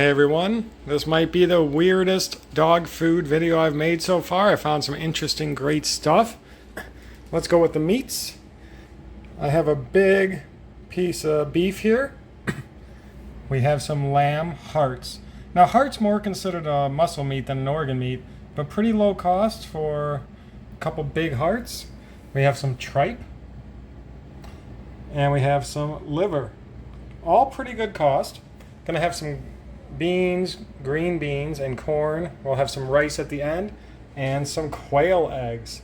Hey everyone, this might be the weirdest dog food video I've made so far. I found some interesting, great stuff. Let's go with the meats. I have a big piece of beef here. We have some lamb hearts. Now heart's more considered a muscle meat than an organ meat, but pretty low cost for a couple big hearts. We have some tripe. And we have some liver. All pretty good cost. Gonna have some beans, green beans, and corn. We'll have some rice at the end and some quail eggs.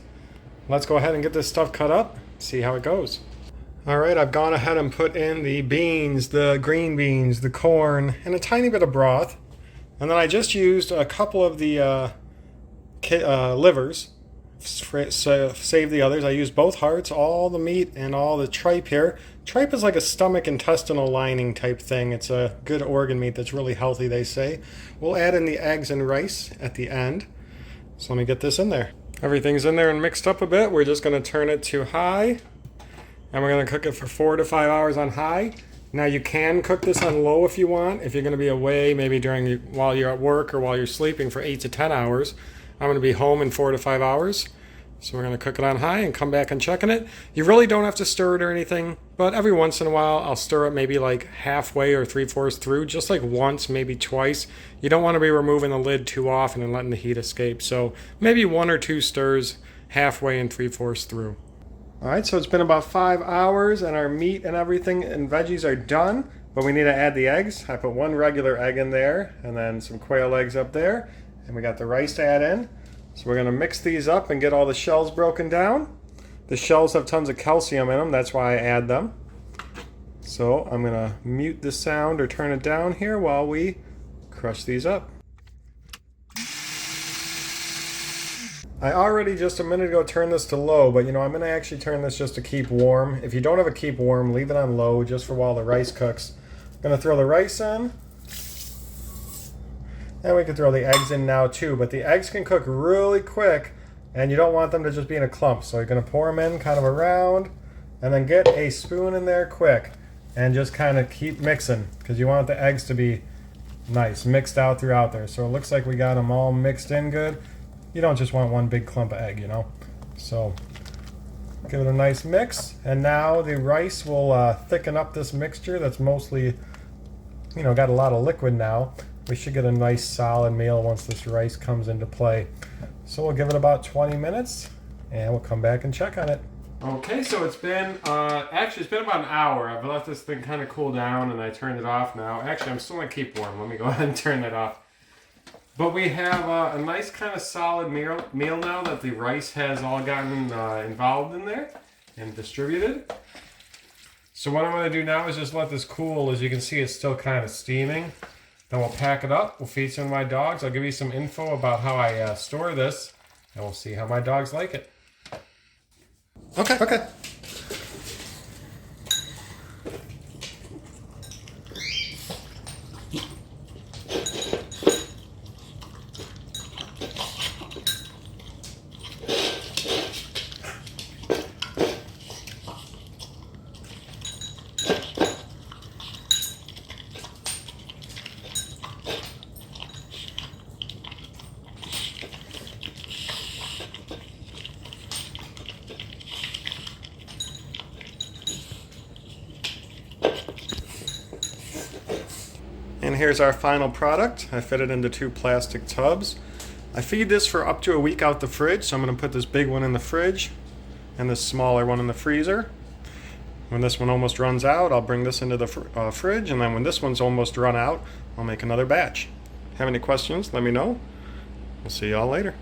Let's go ahead and get this stuff cut up, see how it goes. Alright, I've gone ahead and put in the beans, the green beans, the corn, and a tiny bit of broth. And then I just used a couple of the livers, save the others. I used both hearts, all the meat, and all the tripe here. Tripe is like a stomach intestinal lining type thing. It's a good organ meat that's really healthy, they say. We'll add in the eggs and rice at the end. So let me get this in there. Everything's in there and mixed up a bit. We're just going to turn it to high. And we're going to cook it for 4 to 5 hours on high. Now you can cook this on low if you want. If you're going to be away, maybe while you're at work or while you're sleeping for 8 to 10 hours. I'm going to be home in 4 to 5 hours. So we're going to cook it on high and come back and check on it. You really don't have to stir it or anything, but every once in a while I'll stir it maybe like halfway or 3/4 through, just like once, maybe twice. You don't want to be removing the lid too often and letting the heat escape. So maybe 1 or 2 stirs halfway and 3/4 through. Alright, so it's been about 5 hours and our meat and everything and veggies are done, but we need to add the eggs. I put 1 regular egg in there and then some quail eggs up there, and we got the rice to add in. So we're going to mix these up and get all the shells broken down. The shells have tons of calcium in them, that's why I add them. So I'm going to mute the sound or turn it down here while we crush these up. I already just a minute ago turned this to low, but I'm going to actually turn this just to keep warm. If you don't have a keep warm, leave it on low just for while the rice cooks. I'm going to throw the rice in. And we can throw the eggs in now too, but the eggs can cook really quick and you don't want them to just be in a clump. So you're going to pour them in kind of around and then get a spoon in there quick and just kind of keep mixing because you want the eggs to be nice, mixed out throughout there. So it looks like we got them all mixed in good. You don't just want one big clump of egg, So give it a nice mix, and now the rice will thicken up this mixture that's mostly, got a lot of liquid now. We should get a nice solid meal once this rice comes into play. So we'll give it about 20 minutes and we'll come back and check on it. Okay, so it's been, actually it's been about an hour. I've let this thing kind of cool down and I turned it off now. Actually, I'm still gonna keep warm. Let me go ahead and turn that off. But we have a nice kind of solid meal now that the rice has all gotten involved in there and distributed. So what I'm gonna do now is just let this cool. As you can see, it's still kind of steaming. Then we'll pack it up, we'll feed some of my dogs. I'll give you some info about how I store this, and we'll see how my dogs like it. Okay. And here's our final product. I fit it into 2 plastic tubs. I feed this for up to a week out the fridge, so I'm going to put this big one in the fridge and this smaller one in the freezer. When this one almost runs out, I'll bring this into the fridge, and then when this one's almost run out, I'll make another batch. Have any questions? Let me know. We'll see y'all later.